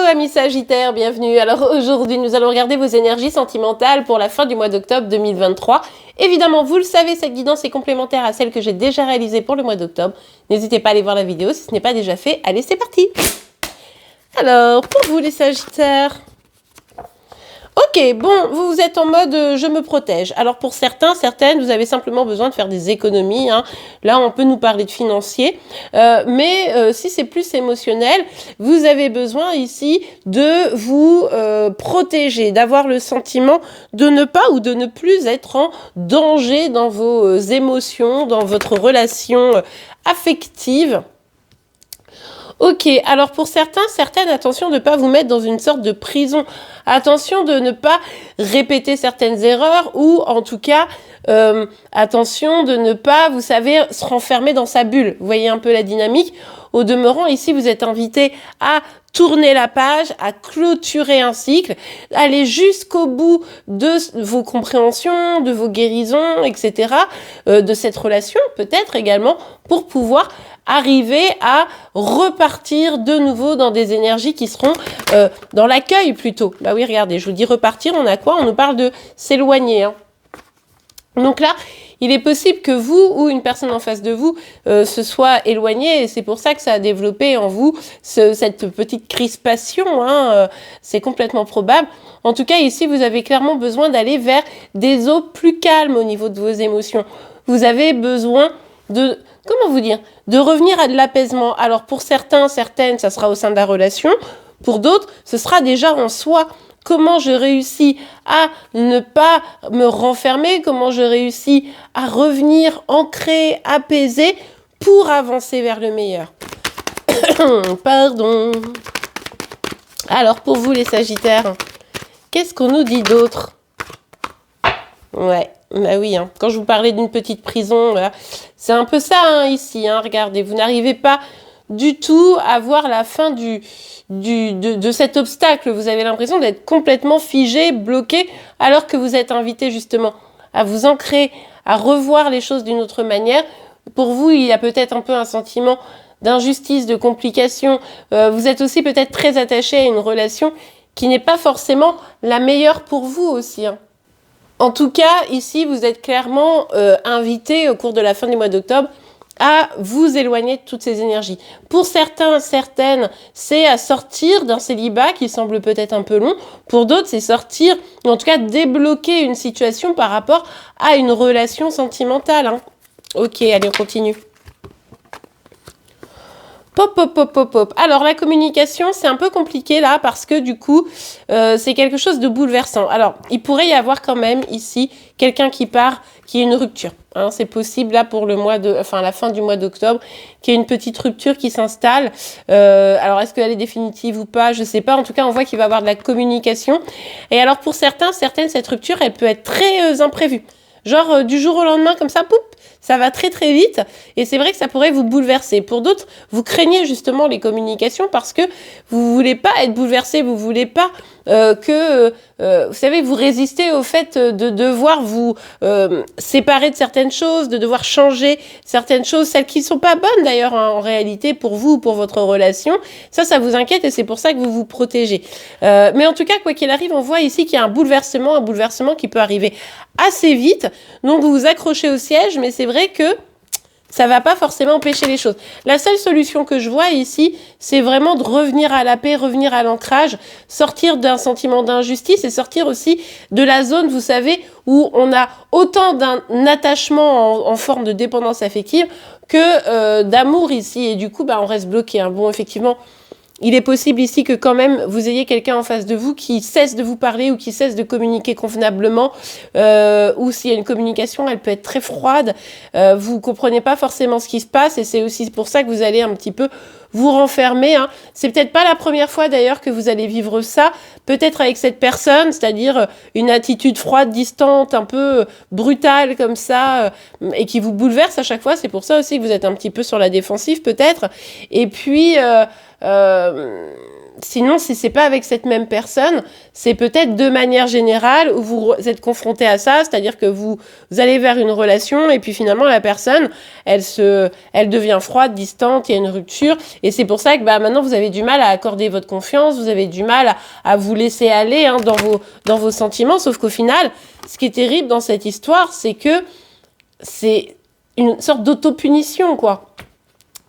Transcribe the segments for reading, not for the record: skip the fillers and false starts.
amis Sagittaires, bienvenue. Alors aujourd'hui, nous allons regarder vos énergies sentimentales pour la fin du mois d'octobre 2023. Évidemment, vous le savez, cette guidance est complémentaire à celle que j'ai déjà réalisée pour le mois d'octobre. N'hésitez pas à aller voir la vidéo si ce n'est pas déjà fait. Allez, c'est parti. Alors, pour vous les Sagittaires... Ok, bon, vous êtes en mode je me protège. Alors pour certains, certaines, vous avez simplement besoin de faire des économies. Hein. Là, on peut nous parler de financier. Mais si c'est plus émotionnel, vous avez besoin ici de vous protéger, d'avoir le sentiment de ne pas ou de ne plus être en danger dans vos émotions, dans votre relation affective. Ok, alors pour certains, certaines, attention de ne pas vous mettre dans une sorte de prison. Attention de ne pas répéter certaines erreurs ou en tout cas, attention de ne pas, vous savez, se renfermer dans sa bulle. Vous voyez un peu la dynamique. Au demeurant, ici, vous êtes invité à tourner la page, à clôturer un cycle, aller jusqu'au bout de vos compréhensions, de vos guérisons, etc., de cette relation peut-être également, pour pouvoir arriver à repartir de nouveau dans des énergies qui seront dans l'accueil plutôt. Bah oui, regardez, je vous dis repartir, on a quoi? On nous parle de s'éloigner. Hein. Donc là, il est possible que vous ou une personne en face de vous se soit éloignée et c'est pour ça que ça a développé en vous cette petite crispation. Hein, c'est complètement probable. En tout cas, ici, vous avez clairement besoin d'aller vers des eaux plus calmes au niveau de vos émotions. Vous avez besoin de... Comment vous dire? De revenir à de l'apaisement. Alors pour certains, certaines, ça sera au sein de la relation. Pour d'autres, ce sera déjà en soi. Comment je réussis à ne pas me renfermer, comment je réussis à revenir ancré, apaisé pour avancer vers le meilleur. Pardon. Alors pour vous les Sagittaires, qu'est-ce qu'on nous dit d'autre? Ouais, bah oui, hein. Quand je vous parlais d'une petite prison, là, c'est un peu ça hein, ici. Hein, regardez, vous n'arrivez pas du tout à voir la fin de cet obstacle. Vous avez l'impression d'être complètement figé, bloqué, alors que vous êtes invité justement à vous ancrer, à revoir les choses d'une autre manière. Pour vous, il y a peut-être un peu un sentiment d'injustice, de complication. Vous êtes aussi peut-être très attaché à une relation qui n'est pas forcément la meilleure pour vous aussi. Hein. En tout cas, ici, vous êtes clairement invité au cours de la fin du mois d'octobre à vous éloigner de toutes ces énergies. Pour certains, certaines, c'est à sortir d'un célibat qui semble peut-être un peu long. Pour d'autres, c'est sortir, ou en tout cas débloquer une situation par rapport à une relation sentimentale. Hein. Ok, allez, on continue. Pop, pop, pop, pop, pop. Alors, la communication, c'est un peu compliqué là parce que du coup, c'est quelque chose de bouleversant. Alors, il pourrait y avoir quand même ici quelqu'un qui part, qui est une rupture. Hein, c'est possible là pour le mois de, enfin la fin du mois d'octobre, qu'il y ait une petite rupture qui s'installe. Alors, est-ce qu'elle est définitive ou pas? Je sais pas. En tout cas, on voit qu'il va y avoir de la communication. Et alors, pour certains, certaines, cette rupture, elle peut être très imprévue. Genre du jour au lendemain, comme ça, poup, ça va très très vite. Et c'est vrai que ça pourrait vous bouleverser. Pour d'autres, vous craignez justement les communications parce que vous voulez pas être bouleversé, vous voulez pas vous savez, vous résistez au fait de devoir vous séparer de certaines choses, de devoir changer certaines choses, celles qui ne sont pas bonnes d'ailleurs hein, en réalité pour vous ou pour votre relation. Ça vous inquiète et c'est pour ça que vous vous protégez. Mais en tout cas, quoi qu'il arrive, on voit ici qu'il y a un bouleversement qui peut arriver assez vite. Donc vous vous accrochez au siège, mais c'est vrai que ça va pas forcément empêcher les choses. La seule solution que je vois ici, c'est vraiment de revenir à la paix, revenir à l'ancrage, sortir d'un sentiment d'injustice et sortir aussi de la zone, vous savez, où on a autant d'un attachement en forme de dépendance affective que d'amour ici. Et du coup, bah, on reste bloqué. Hein. Bon, effectivement, il est possible ici que quand même vous ayez quelqu'un en face de vous qui cesse de vous parler ou qui cesse de communiquer convenablement ou s'il y a une communication, elle peut être très froide. Vous comprenez pas forcément ce qui se passe et c'est aussi pour ça que vous allez un petit peu vous renfermer. Hein. C'est peut-être pas la première fois d'ailleurs que vous allez vivre ça, peut-être avec cette personne, c'est-à-dire une attitude froide, distante, un peu brutale comme ça et qui vous bouleverse à chaque fois. C'est pour ça aussi que vous êtes un petit peu sur la défensive peut-être. Et puis... sinon, si c'est pas avec cette même personne, c'est peut-être de manière générale où vous êtes confronté à ça, c'est-à-dire que vous allez vers une relation et puis finalement la personne, elle devient froide, distante, il y a une rupture et c'est pour ça que maintenant vous avez du mal à accorder votre confiance, vous avez du mal à vous laisser aller dans vos sentiments, sauf qu'au final, ce qui est terrible dans cette histoire, c'est que c'est une sorte d'autopunition, quoi.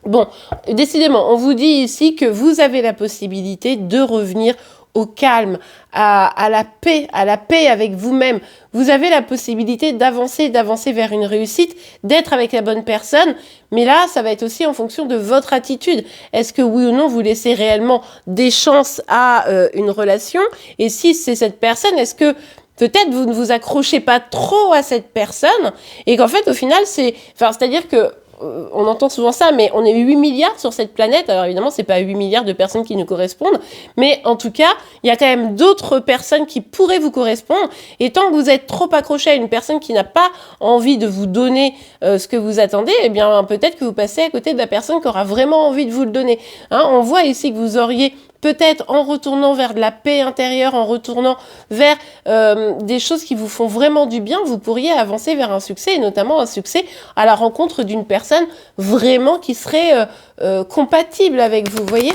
Bon, décidément, on vous dit ici que vous avez la possibilité de revenir au calme, à la paix avec vous-même. Vous avez la possibilité d'avancer vers une réussite, d'être avec la bonne personne. Mais là, ça va être aussi en fonction de votre attitude. Est-ce que oui ou non, vous laissez réellement des chances à une relation? Et si c'est cette personne, est-ce que peut-être vous ne vous accrochez pas trop à cette personne et qu'en fait, au final, c'est-à-dire que on entend souvent ça, mais on est 8 milliards sur cette planète. Alors évidemment, c'est pas 8 milliards de personnes qui nous correspondent, mais en tout cas, il y a quand même d'autres personnes qui pourraient vous correspondre. Et tant que vous êtes trop accroché à une personne qui n'a pas envie de vous donner ce que vous attendez, eh bien peut-être que vous passez à côté de la personne qui aura vraiment envie de vous le donner. On voit ici que vous auriez peut-être en retournant vers de la paix intérieure, en retournant vers des choses qui vous font vraiment du bien, vous pourriez avancer vers un succès, et notamment un succès à la rencontre d'une personne vraiment qui serait compatible avec vous, voyez?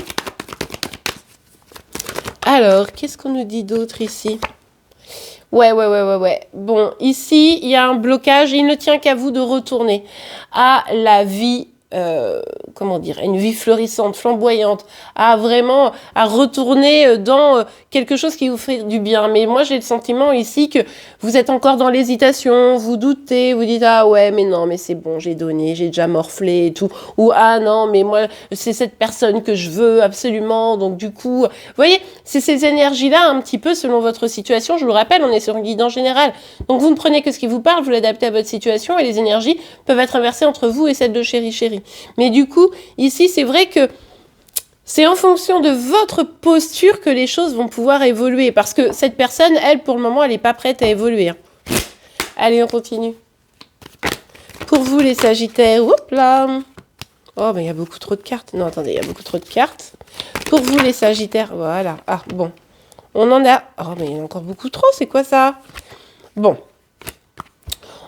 Alors, qu'est-ce qu'on nous dit d'autre ici? Ouais. Bon, ici, il y a un blocage, il ne tient qu'à vous de retourner à la vie une vie florissante, flamboyante, à retourner dans quelque chose qui vous fait du bien. Mais moi, j'ai le sentiment ici que vous êtes encore dans l'hésitation, vous doutez, vous dites « Ah ouais, mais non, mais c'est bon, j'ai donné, j'ai déjà morflé et tout. » Ou « Ah non, mais moi, c'est cette personne que je veux absolument. » Donc du coup, vous voyez, c'est ces énergies-là un petit peu selon votre situation. Je vous le rappelle, on est sur un guide en général. Donc vous ne prenez que ce qui vous parle, vous l'adaptez à votre situation et les énergies peuvent être inversées entre vous et celle de chéri. Mais du coup, ici, c'est vrai que c'est en fonction de votre posture que les choses vont pouvoir évoluer. Parce que cette personne, elle, pour le moment, elle n'est pas prête à évoluer. Allez, on continue. Pour vous, les Sagittaires, hop là. Oh, mais il y a beaucoup trop de cartes. Non, attendez, il y a beaucoup trop de cartes. Pour vous, les Sagittaires, voilà. Ah, bon. On en a... Oh, mais il y en a encore beaucoup trop, c'est quoi ça? Bon.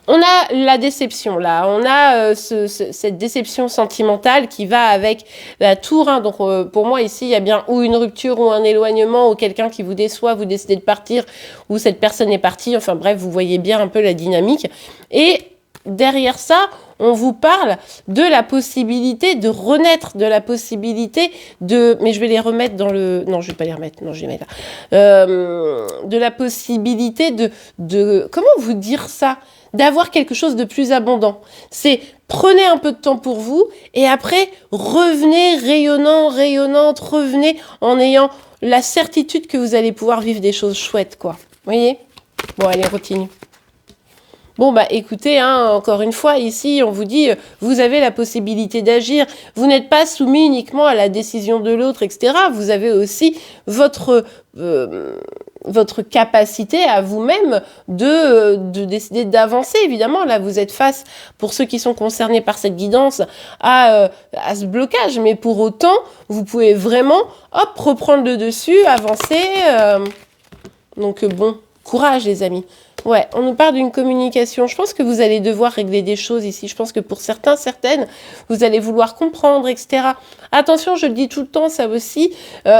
On a la déception, là. On a cette déception sentimentale qui va avec la tour. Donc, pour moi, ici, il y a bien ou une rupture ou un éloignement ou quelqu'un qui vous déçoit, vous décidez de partir ou cette personne est partie. Enfin, bref, vous voyez bien un peu la dynamique. Et derrière ça, on vous parle de la possibilité de renaître, de la possibilité de... Mais je vais les remettre dans le... Non, je vais pas les remettre. Non, je vais les mettre là. De la possibilité de... Comment vous dire ça? D'avoir quelque chose de plus abondant. C'est prenez un peu de temps pour vous et après revenez rayonnante, revenez en ayant la certitude que vous allez pouvoir vivre des choses chouettes, quoi. Vous voyez? Bon, allez, on continue. Bon, écoutez, encore une fois, ici, on vous dit, vous avez la possibilité d'agir. Vous n'êtes pas soumis uniquement à la décision de l'autre, etc. Vous avez aussi votre capacité à vous-même de décider d'avancer. Évidemment, là, vous êtes face, pour ceux qui sont concernés par cette guidance, à ce blocage. Mais pour autant, vous pouvez vraiment, reprendre le dessus, avancer. Donc, bon, courage, les amis. Ouais, on nous parle d'une communication. Je pense que vous allez devoir régler des choses ici. Je pense que pour certaines, vous allez vouloir comprendre, etc. Attention, je le dis tout le temps, ça aussi.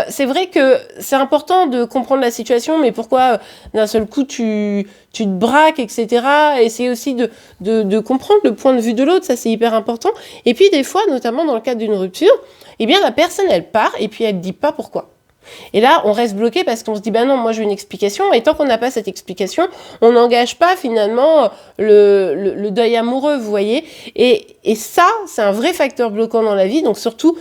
C'est vrai que c'est important de comprendre la situation, mais pourquoi d'un seul coup tu te braques, etc. Essayez aussi de comprendre le point de vue de l'autre, ça c'est hyper important. Et puis des fois, notamment dans le cadre d'une rupture, eh bien la personne elle part et puis elle dit pas pourquoi. Et là, on reste bloqué parce qu'on se dit, non, moi je veux une explication. Et tant qu'on n'a pas cette explication, on n'engage pas finalement le deuil amoureux, vous voyez. Et ça, c'est un vrai facteur bloquant dans la vie. Donc surtout,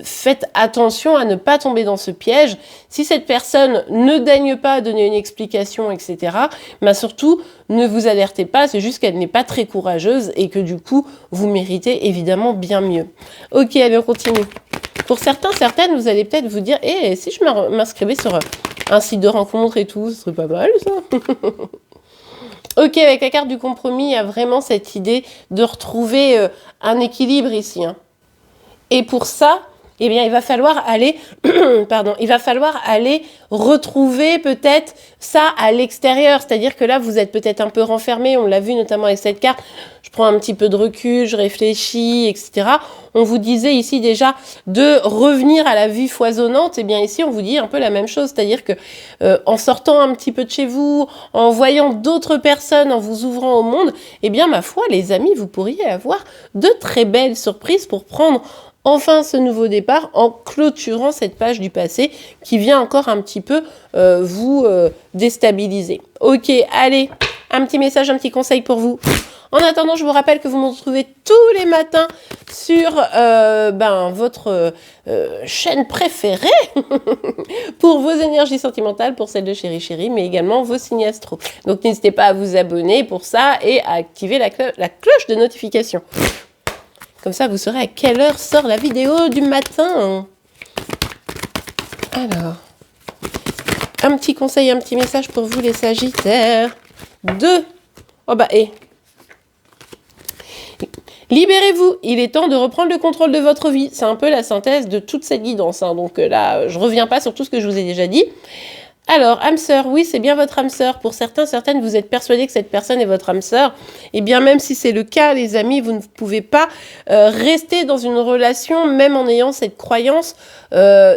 faites attention à ne pas tomber dans ce piège. Si cette personne ne daigne pas donner une explication, etc., surtout, ne vous alertez pas. C'est juste qu'elle n'est pas très courageuse et que du coup, vous méritez évidemment bien mieux. Ok, allez, on continue. Pour certaines, vous allez peut-être vous dire, si je m'inscrivais sur un site de rencontre et tout, ce serait pas mal, ça. Ok, avec la carte du compromis, il y a vraiment cette idée de retrouver un équilibre ici. Et pour ça, eh bien, il va falloir aller, pardon, il va falloir aller retrouver peut-être ça à l'extérieur. C'est-à-dire que là, vous êtes peut-être un peu renfermé. On l'a vu notamment avec cette carte. Je prends un petit peu de recul, je réfléchis, etc. On vous disait ici déjà de revenir à la vie foisonnante. Eh bien, ici, on vous dit un peu la même chose. C'est-à-dire que en sortant un petit peu de chez vous, en voyant d'autres personnes, en vous ouvrant au monde, eh bien, ma foi, les amis, vous pourriez avoir de très belles surprises pour prendre enfin ce nouveau départ en clôturant cette page du passé qui vient encore un petit peu vous déstabiliser. Ok, allez, un petit message, un petit conseil pour vous. En attendant, je vous rappelle que vous me retrouvez tous les matins sur votre chaîne préférée pour vos énergies sentimentales, pour celle de Chéri Chéri, mais également vos signes astro. Donc n'hésitez pas à vous abonner pour ça et à activer la cloche de notification. Comme ça, vous saurez à quelle heure sort la vidéo du matin. Alors, un petit conseil, un petit message pour vous les Sagittaires. Libérez-vous, il est temps de reprendre le contrôle de votre vie. C'est un peu la synthèse de toute cette guidance. Donc là, je ne reviens pas sur tout ce que je vous ai déjà dit. Alors, âme sœur, oui, c'est bien votre âme sœur. Pour certains, certaines, vous êtes persuadés que cette personne est votre âme sœur. Et bien, même si c'est le cas, les amis, vous ne pouvez pas rester dans une relation, même en ayant cette croyance,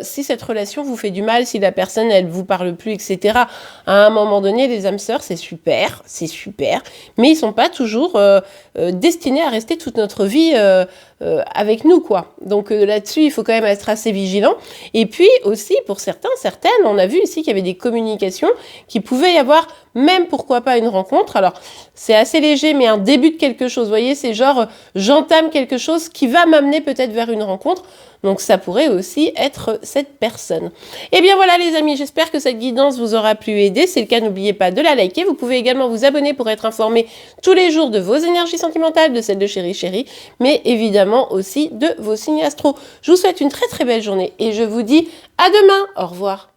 si cette relation vous fait du mal, si la personne, elle vous parle plus, etc. À un moment donné, les âmes sœurs, c'est super, mais ils sont pas toujours destinés à rester toute notre vie avec nous, quoi. Donc là-dessus, il faut quand même être assez vigilant. Et puis aussi, pour certains, certaines, on a vu ici qu'il y avait des communications, qu'il pouvait y avoir même, pourquoi pas, une rencontre. Alors, c'est assez léger, mais un début de quelque chose. Vous voyez, c'est genre, j'entame quelque chose qui va m'amener peut-être vers une rencontre. Donc, ça pourrait aussi être cette personne. Et bien voilà, les amis, j'espère que cette guidance vous aura pu aider. Si c'est le cas, n'oubliez pas de la liker. Vous pouvez également vous abonner pour être informé tous les jours de vos énergies sentimentales, de celles de Chéri Chéri, mais évidemment aussi de vos signes astro. Je vous souhaite une très très belle journée et je vous dis à demain. Au revoir.